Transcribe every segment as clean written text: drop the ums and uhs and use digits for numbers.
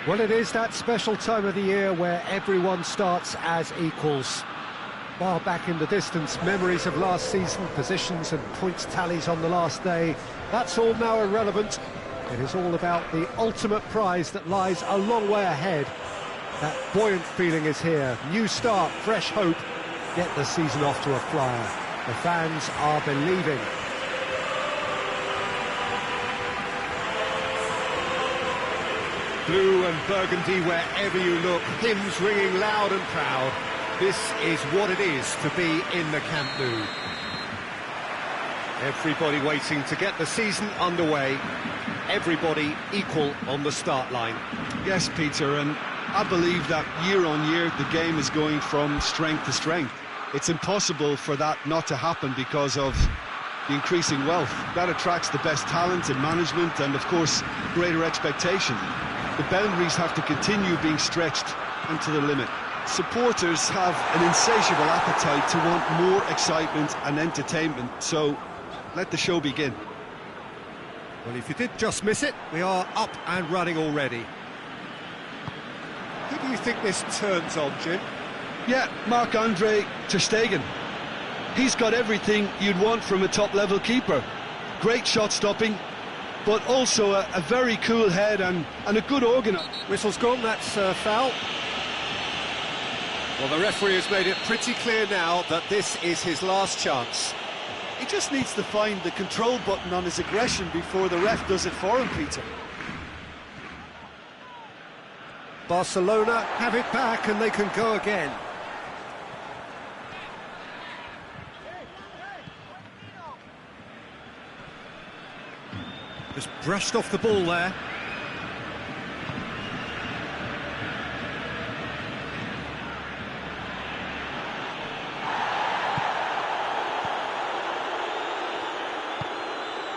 Well, it is that special time of the year where everyone starts as equals. Far back in the distance, memories of last season, positions and points tallies on the last day, that's all now irrelevant. It is all about the ultimate prize that lies a long way ahead. That buoyant feeling is here. New start, fresh hope. Get the season off to a flyer. The fans are believing. Blue and burgundy wherever you look, hymns ringing loud and proud. This is what it is to be in the Camp Nou. Everybody waiting to get the season underway. Everybody equal on the start line. Yes, Peter, and I believe that year on year the game is going from strength to strength. It's impossible for that not to happen because of the increasing wealth. That attracts the best talent in management and, of course, greater expectation. The boundaries have to continue being stretched and to the limit. Supporters have an insatiable appetite to want more excitement and entertainment, so let the show begin. Well, if you did just miss it, we are up and running already. Who do you think this turns on, Jim? Yeah, Marc-Andre ter Stegen. He's got everything you'd want from a top-level keeper. Great shot-stopping, but also a very cool head and a good organiser. Whistle's gone, that's foul. Well, the referee has made it pretty clear now that this is his last chance. He just needs to find the control button on his aggression before the ref does it for him, Peter. Barcelona have it back and they can go again. Just brushed off the ball there.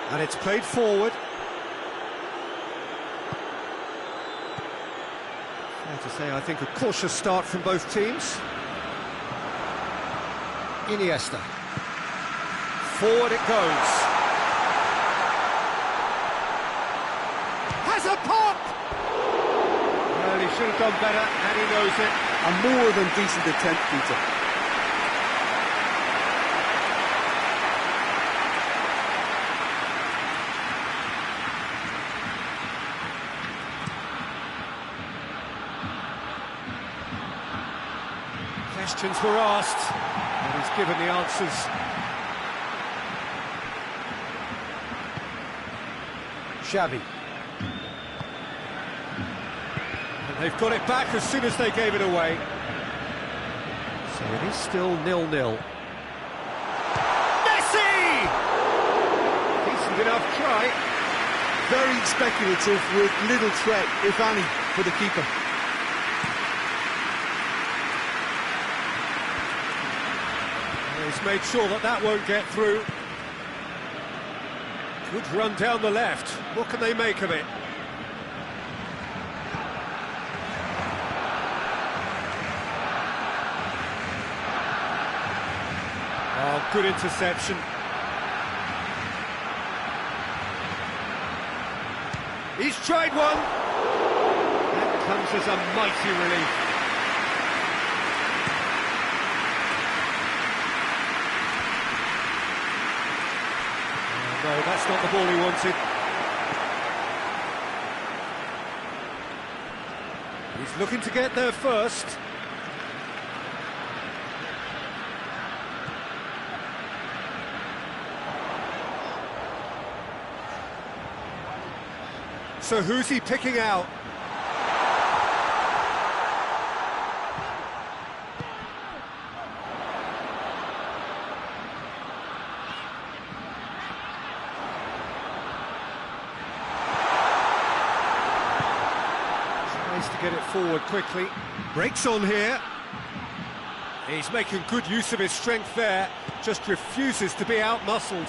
And it's played forward. Fair to say, I think, a cautious start from both teams. Iniesta. Forward it goes. Has a pop! Well, he should have done better, and he knows it. A more than decent attempt, Peter. Questions were asked, and he's given the answers. Xavi. And they've got it back as soon as they gave it away. So it is still 0-0. Messi! Decent enough try. Very speculative with little threat, if any, for the keeper. He's made sure that that won't get through. Good run down the left. What can they make of it? Oh, good interception. He's tried one. That comes as a mighty relief. No, that's not the ball he wanted. He's looking to get there first. So who's he picking out? To get it forward quickly. Breaks on here. He's making good use of his strength there. Just refuses to be outmuscled.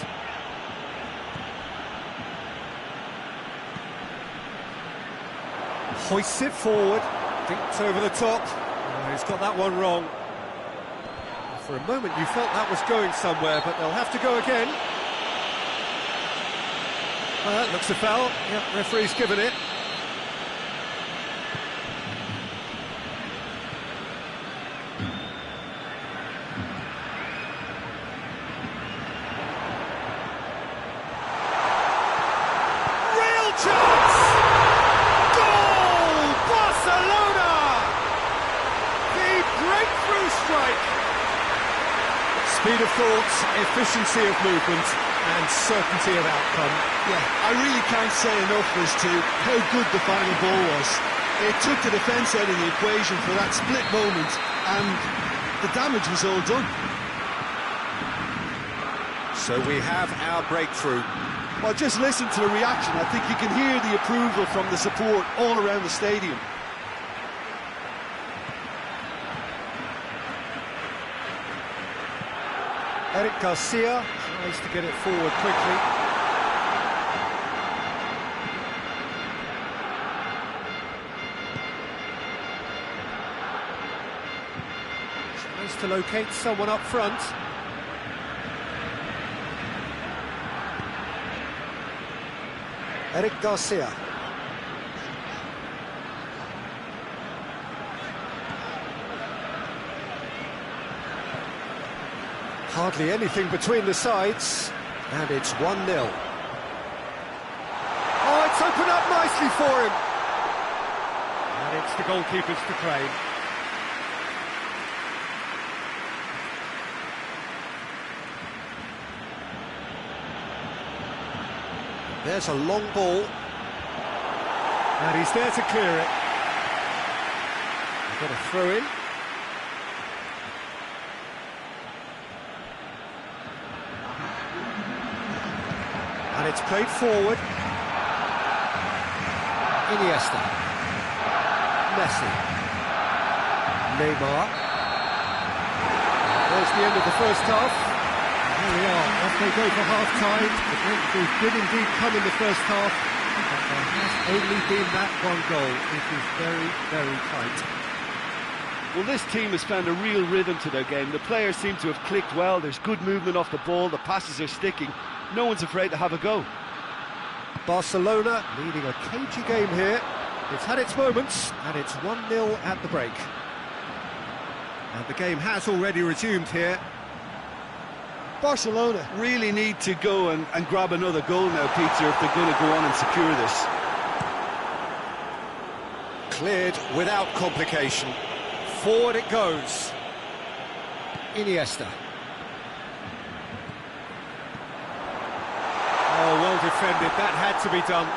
Hoists it forward. Dinks over the top. Oh, he's got that one wrong. For a moment you felt that was going somewhere, but they'll have to go again. Well, that looks a foul. Yep, referee's given it. You'd have thought efficiency of movement and certainty of outcome. Yeah, I really can't say enough as to how good the final ball was. It took the defence out of the equation for that split moment, and the damage was all done. So we have our breakthrough. Well, just listen to the reaction. I think you can hear the approval from the support all around the stadium. Eric Garcia tries to get it forward quickly. Tries to locate someone up front. Eric Garcia. Hardly anything between the sides, and it's 1-0. Oh, it's opened up nicely for him. And it's the goalkeepers to claim. There's a long ball. And he's there to clear it. Got a throw in. And it's played forward. Iniesta. Messi. Neymar. There's the end of the first half. Here we are, off they go for half-time. The breakthrough did indeed come in the first half, but there has only been that one goal. It is very, very tight. Well, this team has found a real rhythm to their game. The players seem to have clicked well. There's good movement off the ball. The passes are sticking. No one's afraid to have a go. Barcelona leading a cagey game here. It's had its moments, and it's 1-0 at the break. And the game has already resumed here. Barcelona really need to go and grab another goal now, Peter, if they're going to go on and secure this. Cleared without complication. Forward it goes. Iniesta. Oh, well defended. That had to be done.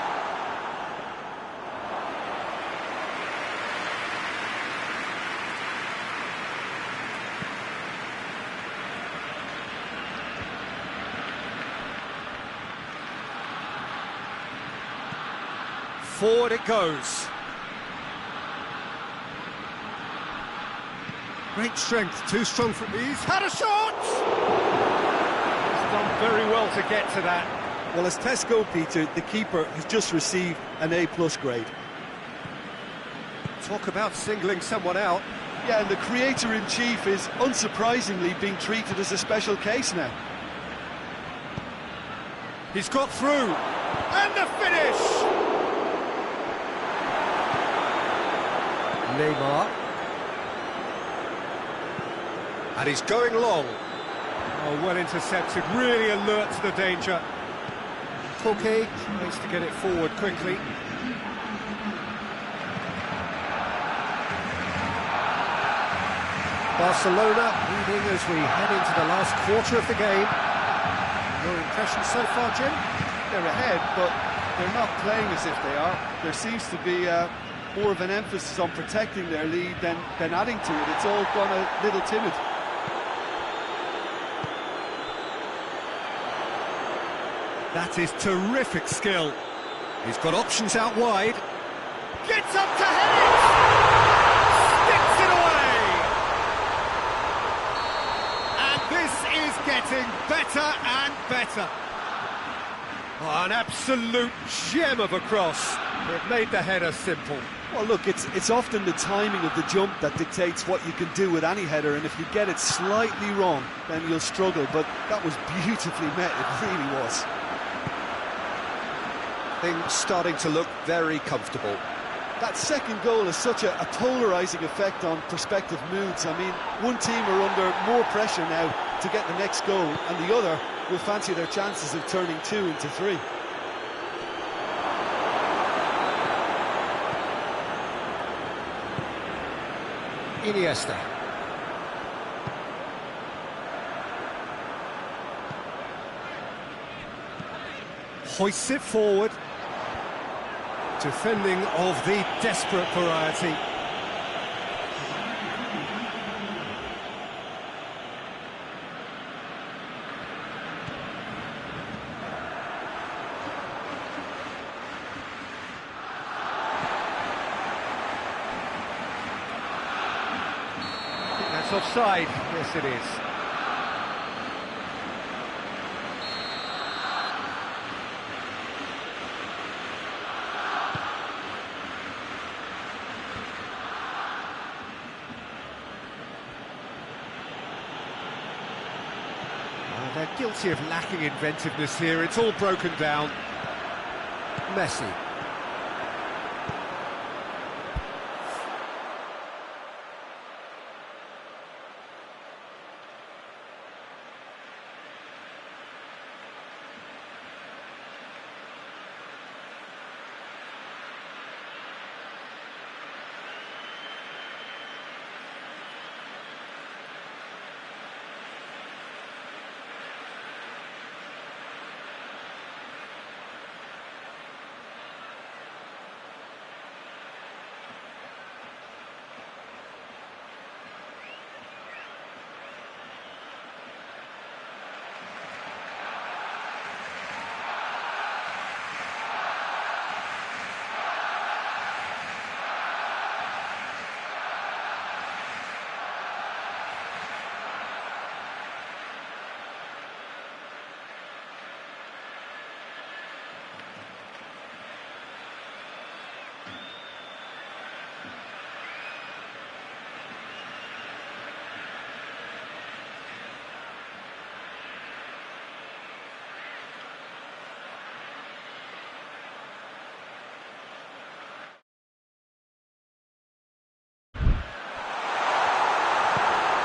Forward it goes. Great strength, too strong for these. Had a shot! He's done very well to get to that. Well, as tests go, Peter, the keeper has just received an A+ grade. Talk about singling someone out. Yeah, and the creator-in-chief is unsurprisingly being treated as a special case now. He's got through. And the finish! Neymar. And he's going long. Oh, well intercepted, really alert to the danger. Koke tries to get it forward quickly. Barcelona leading as we head into the last quarter of the game. Your impression so far, Jim? They're ahead, but they're not playing as if they are. There seems to be more of an emphasis on protecting their lead than adding to it. It's all gone a little timid. That is terrific skill. He's got options out wide. Gets up to head it! Sticks it away! And this is getting better and better. Oh, an absolute gem of a cross. It made the header simple. Well, look, it's often the timing of the jump that dictates what you can do with any header, and if you get it slightly wrong, then you'll struggle, but that was beautifully met, it really was. Things starting to look very comfortable. That second goal has such a polarising effect on prospective moods. I mean, one team are under more pressure now to get the next goal, and the other will fancy their chances of turning 2 into 3. Iniesta. hoists it forward. Defending of the desperate variety. That's offside. Yes, it is. They're guilty of lacking inventiveness here. It's all broken down. Messi.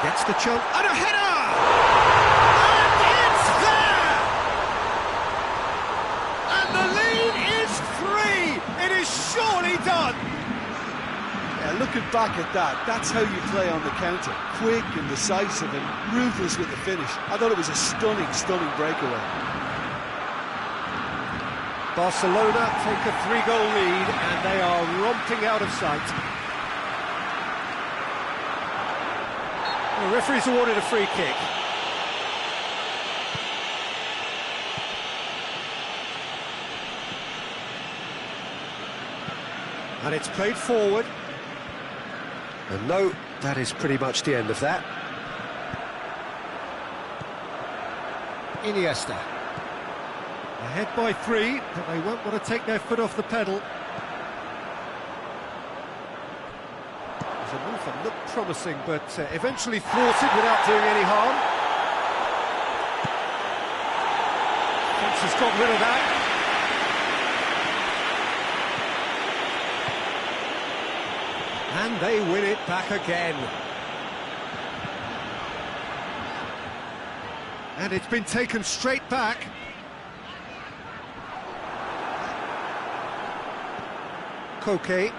Gets the chunk, and a header! And it's there! And the lead is 3! It is surely done! Yeah, looking back at that, that's how you play on the counter. Quick and decisive and ruthless with the finish. I thought it was a stunning, stunning breakaway. Barcelona take a 3-goal lead, and they are romping out of sight. The referee's awarded a free kick. And it's played forward. And no, that is pretty much the end of that. Iniesta. Ahead by 3, but they won't want to take their foot off the pedal. The move that looked promising, but eventually thwarted without doing any harm. Fence has got rid of that. And they win it back again. And it's been taken straight back. Koke.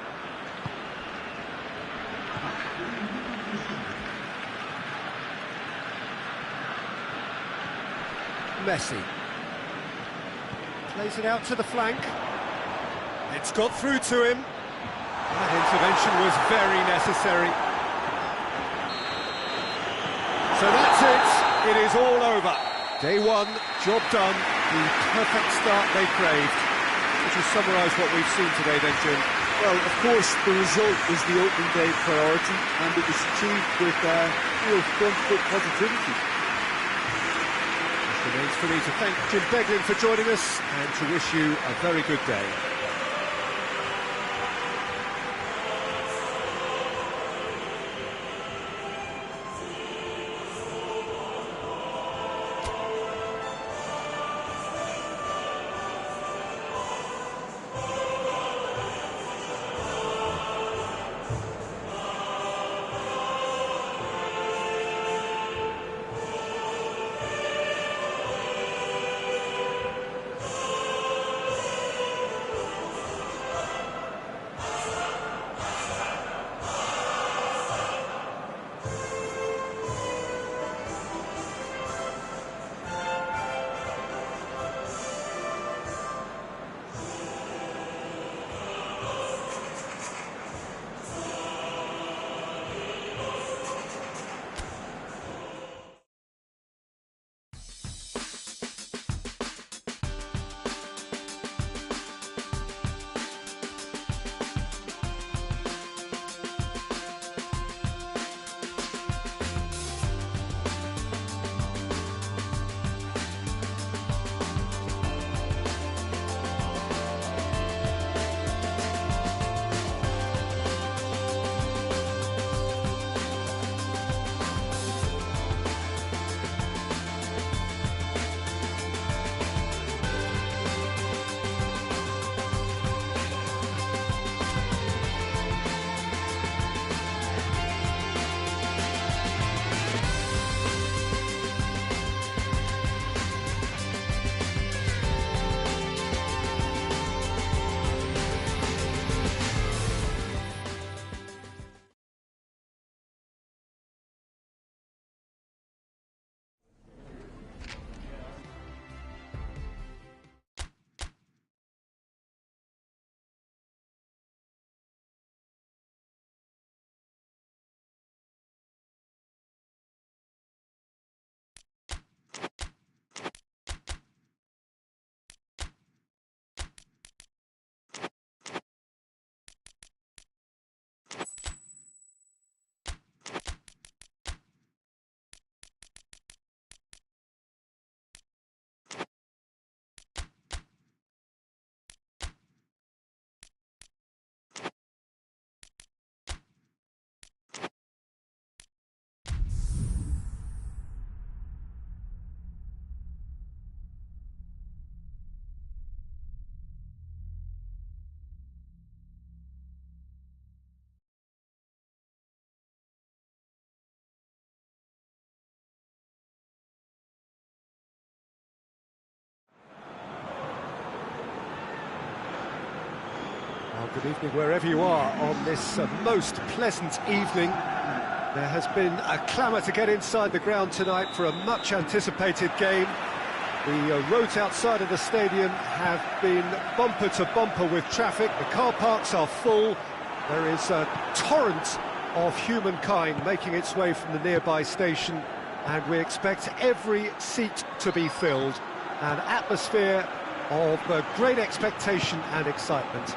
Messi. Plays it out to the flank. It's got through to him. That intervention was very necessary. So that's it. It is all over. Day 1, job done. The perfect start they craved. Would you summarise what we've seen today then, Jim? Well, of course, the result was the opening day priority, and it was achieved with real front foot positivity. It remains for me to thank Jim Beglin for joining us and to wish you a very good day. Good evening wherever you are on this most pleasant evening. There has been a clamour to get inside the ground tonight for a much anticipated game. The roads outside of the stadium have been bumper to bumper with traffic. The car parks are full. There is a torrent of humankind making its way from the nearby station, and we expect every seat to be filled. An atmosphere of great expectation and excitement.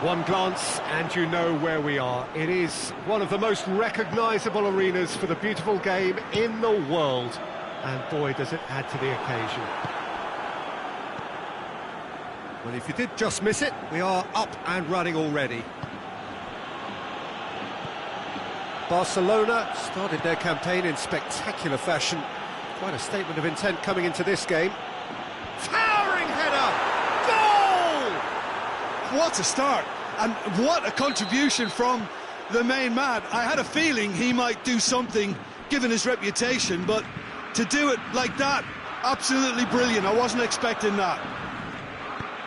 One glance and you know where we are. It is one of the most recognisable arenas for the beautiful game in the world. And boy, does it add to the occasion. Well, if you did just miss it, we are up and running already. Barcelona started their campaign in spectacular fashion. Quite a statement of intent coming into this game. Towering header! Goal! What a start, and what a contribution from the main man. I had a feeling he might do something, given his reputation, but to do it like that, absolutely brilliant. I wasn't expecting that.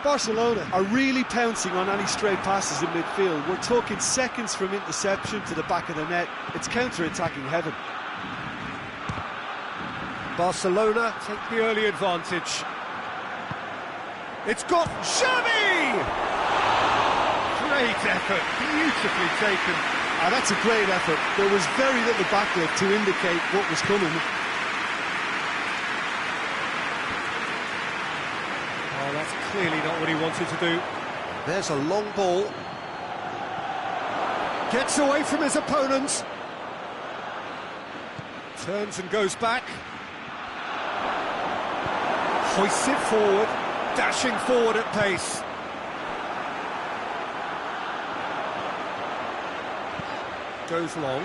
Barcelona are really pouncing on any stray passes in midfield. We're talking seconds from interception to the back of the net. It's counter-attacking heaven. Barcelona take the early advantage. It's got Xavi! Great effort, beautifully taken. That's a great effort. There was very little backlift to indicate what was coming. Oh, that's clearly not what he wanted to do. There's a long ball. Gets away from his opponents. Turns and goes back. Hoists it forward, dashing forward at pace. Goes long.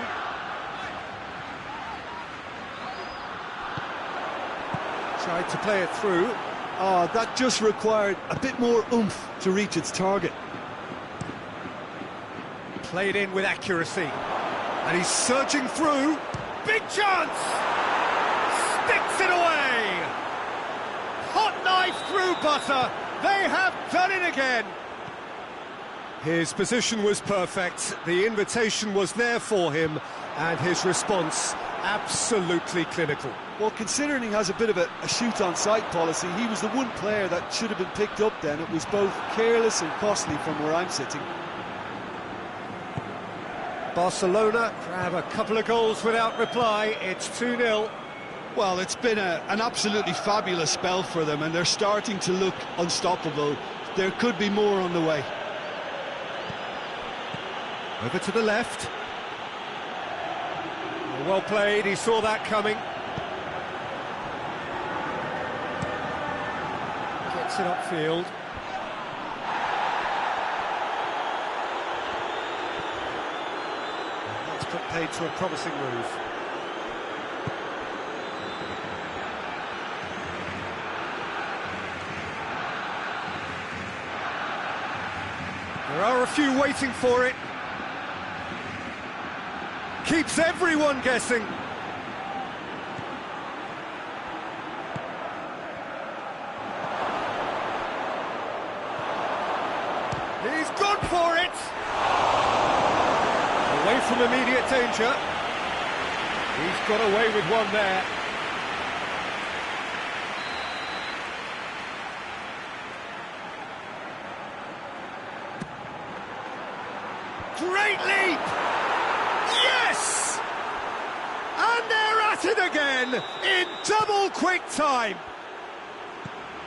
Tried to play it through. Oh, that just required a bit more oomph to reach its target. Played in with accuracy. And he's surging through. Big chance! Sticks it away! Hot knife through butter. They have done it again. His position was perfect. The invitation was there for him, and his response absolutely clinical. Well, considering he has a bit of a shoot-on-sight policy, he was the one player that should have been picked up then. It was both careless and costly from where I'm sitting. Barcelona grab a couple of goals without reply. It's 2-0. Well, it's been an absolutely fabulous spell for them, and they're starting to look unstoppable. There could be more on the way. Over to the left. Well played, he saw that coming. Gets it upfield. That's put paid to a promising move. There are a few waiting for it. Keeps everyone guessing. He's gone for it. Away from immediate danger. He's got away with one there. Great leap! Yes! And they're at it again in double quick time.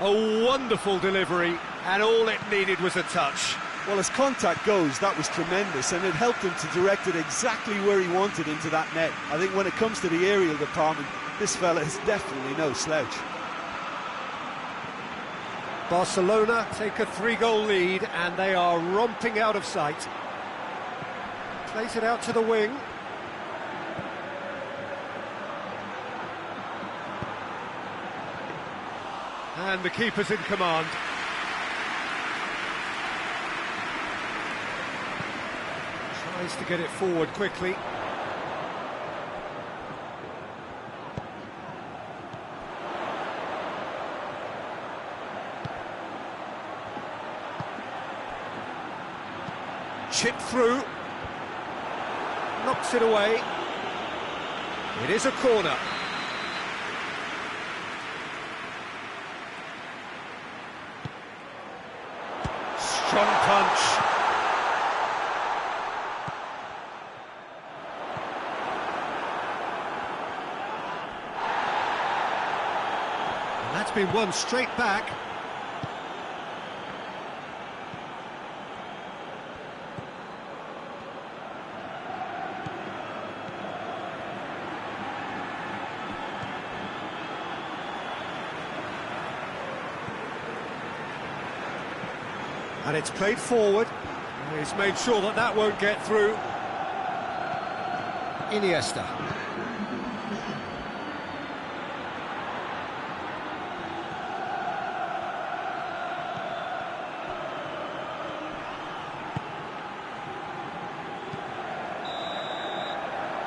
A wonderful delivery, and all it needed was a touch. Well, as contact goes, that was tremendous, and it helped him to direct it exactly where he wanted into that net. I think when it comes to the aerial department, this fella is definitely no slouch. Barcelona take a 3-goal lead, and they are romping out of sight. Plays it out to the wing. And the keeper's in command. Tries to get it forward quickly. Chipped through. Knocks it away. It is a corner. Strong punch. And that's been won straight back. And it's played forward. He's made sure that that won't get through. Iniesta.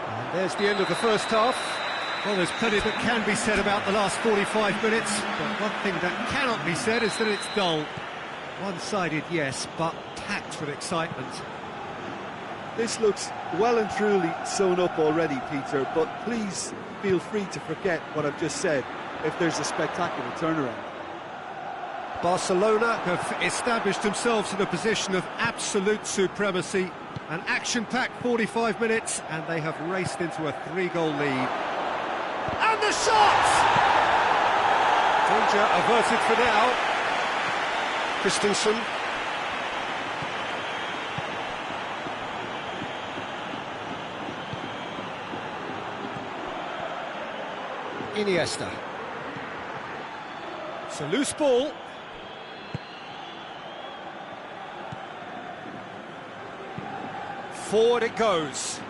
And there's the end of the first half. Well, there's plenty that can be said about the last 45 minutes, but one thing that cannot be said is that it's dull. One-sided, yes, but packed with excitement. This looks well and truly sewn up already, Peter, but please feel free to forget what I've just said if there's a spectacular turnaround. Barcelona have established themselves in a position of absolute supremacy. An action-packed 45 minutes, and they have raced into a 3-goal lead. And the shot! Danger averted for now. Christensen. Iniesta. It's a loose ball. Forward it goes.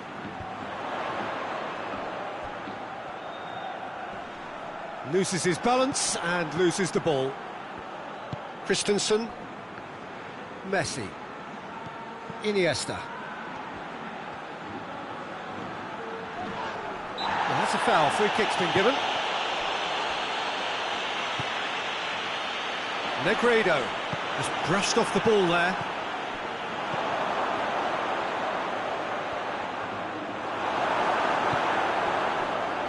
Loses his balance and loses the ball. Christensen. Messi. Iniesta. Well, that's a foul. Free kick's been given. Negredo has brushed off the ball there.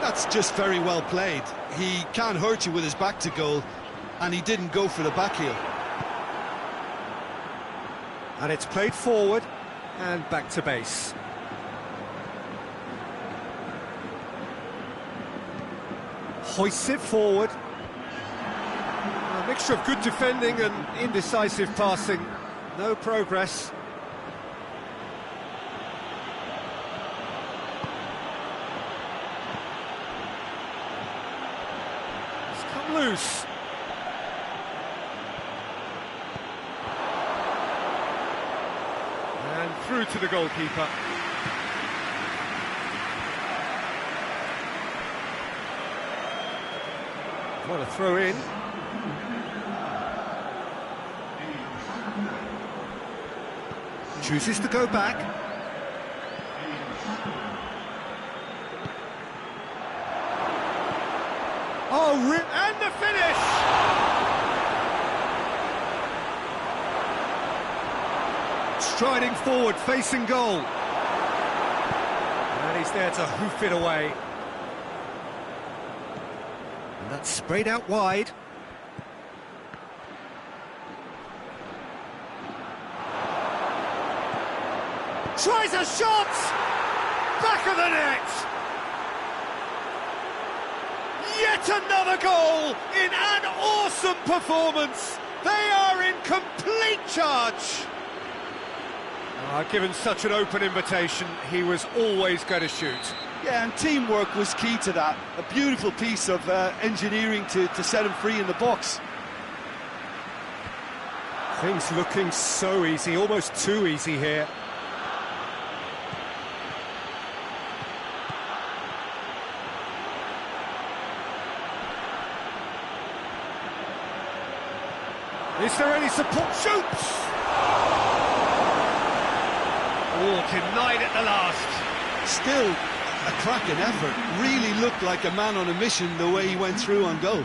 That's just very well played. He can't hurt you with his back to goal, and he didn't go for the back heel. And it's played forward and back to base. Hoists it forward. A mixture of good defending and indecisive passing. No progress. It's come loose. And through to the goalkeeper. What a throw in. Chooses to go back. Oh, and the finish! Striding forward, facing goal. And he's there to hoof it away. And that's sprayed out wide. Tries a shot! Back of the net! Yet another goal in an awesome performance! They are in complete charge! Given such an open invitation, he was always going to shoot. Yeah, and teamwork was key to that. A beautiful piece of engineering to set him free in the box. Things looking so easy, almost too easy here. Is there any support? Shoots! Oh, denied at the last. Still a cracking effort. Really looked like a man on a mission the way he went through on goal.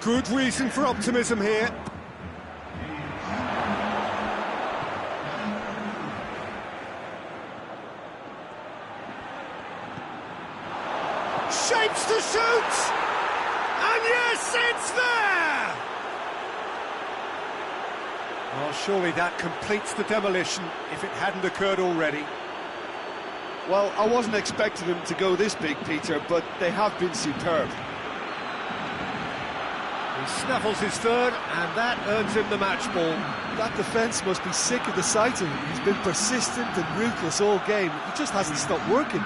Good reason for optimism here. shapes to shoot! And yes, it's there! Well, surely that completes the demolition if it hadn't occurred already. Well, I wasn't expecting them to go this big, Peter, but they have been superb. He snaffles his third, and that earns him the match ball. That defence must be sick of the sight of him. He's been persistent and ruthless all game. He just hasn't stopped working.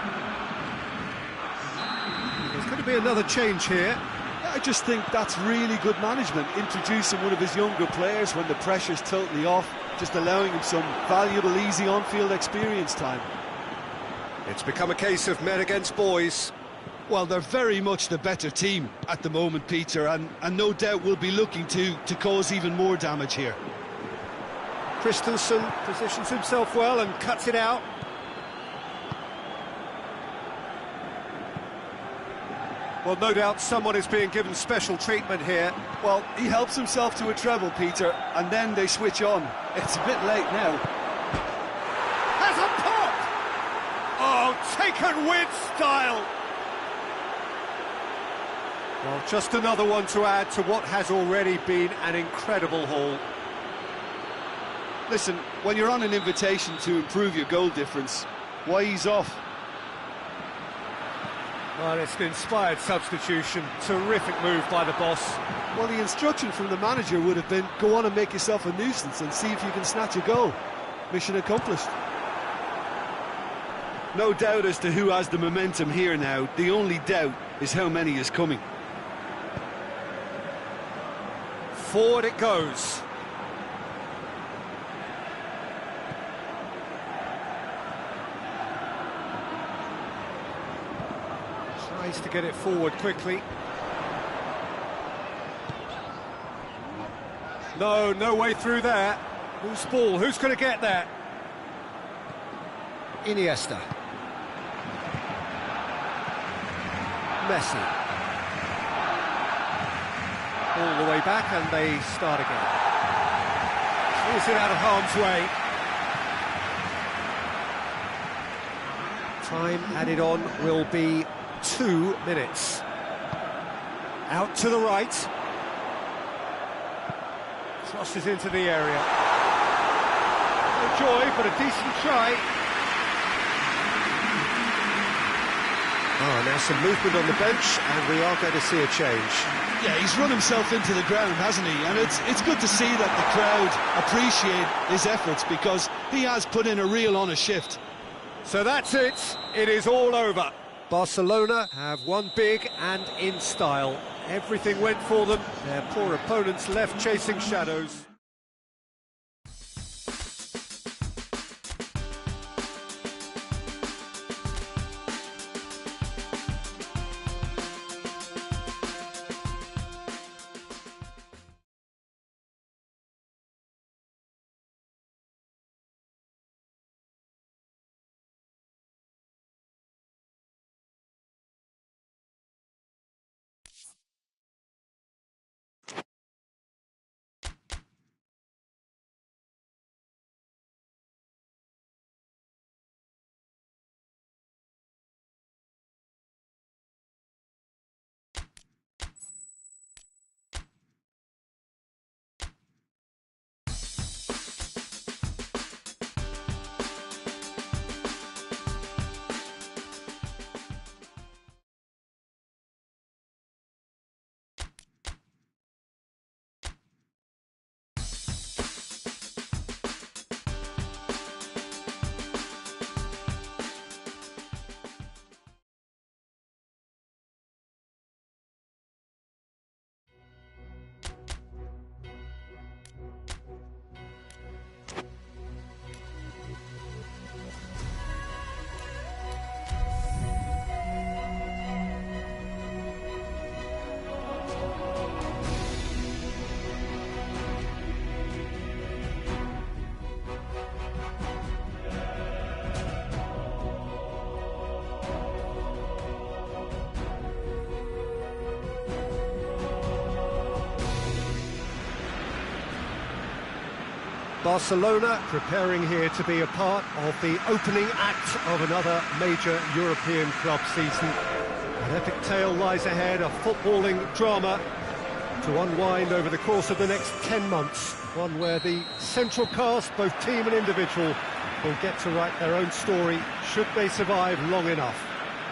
There's going to be another change here. I just think that's really good management, introducing one of his younger players when the pressure's totally off, just allowing him some valuable, easy on-field experience time. It's become a case of men against boys. Well, they're very much the better team at the moment, Peter, and no doubt will be looking to cause even more damage here. Christensen positions himself well and cuts it out. Well, no doubt someone is being given special treatment here. Well, he helps himself to a treble, Peter, and then they switch on. It's a bit late now. Has a pop! Oh, taken with style! Well, just another one to add to what has already been an incredible haul. Listen, when you're on an invitation to improve your goal difference, why ease off? Well, it's an inspired substitution. Terrific move by the boss. Well, the instruction from the manager would have been, go on and make yourself a nuisance and see if you can snatch a goal. Mission accomplished. No doubt as to who has the momentum here now. The only doubt is how many is coming. Forward it goes. Tries to get it forward quickly. No way through there. Whose ball? Who's going to get that? Iniesta. Messi. All the way back, and they start again. Is it out of harm's way? Time added on will be 2 minutes. Out to the right. Crosses into the area. No joy, but a decent try. Oh, now some movement on the bench, and we are going to see a change. Yeah, he's run himself into the ground, hasn't he? And it's good to see that the crowd appreciate his efforts, because he has put in a real honest shift. So that's it. It is all over. Barcelona have won big and in style. Everything went for them. Their poor opponents left chasing shadows. Barcelona preparing here to be a part of the opening act of another major European club season. An epic tale lies ahead, a footballing drama to unwind over the course of the next 10 months. One where the central cast, both team and individual, will get to write their own story, should they survive long enough.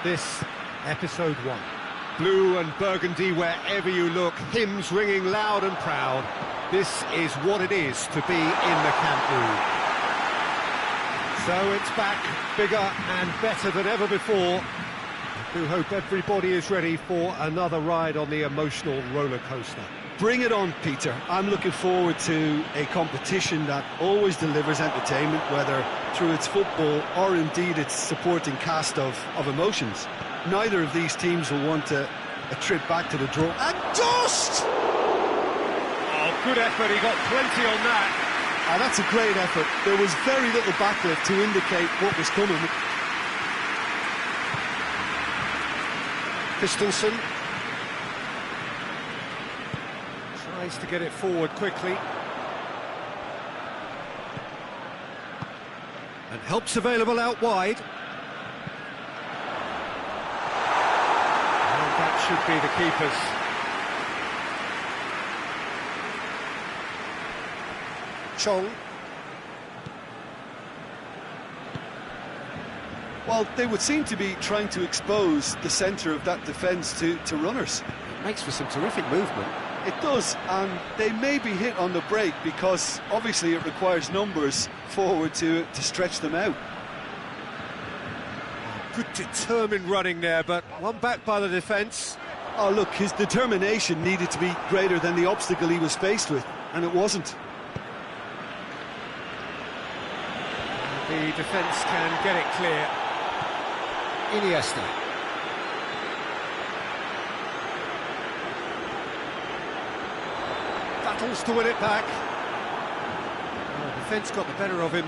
This, episode 1. Blue and burgundy wherever you look, hymns ringing loud and proud. This is what it is to be in the Camp Nou. So it's back, bigger and better than ever before. I do hope everybody is ready for another ride on the emotional roller coaster. Bring it on, Peter. I'm looking forward to a competition that always delivers entertainment, whether through its football or indeed its supporting cast of emotions. Neither of these teams will want a trip back to the draw. And dust! Oh, good effort, he got plenty on that. And that's a great effort. There was very little backlift to indicate what was coming. Christensen tries to get it forward quickly. And help's available out wide. And that should be the keepers. Chong. Well, they would seem to be trying to expose the centre of that defence to runners. It makes for some terrific movement. It does, and they may be hit on the break because obviously it requires numbers forward to stretch them out. Good determined running there, but one back by the defence. Oh look, his determination needed to be greater than the obstacle he was faced with, and it wasn't. The defence can get it clear. Iniesta. Battles to win it back. The defence got the better of him.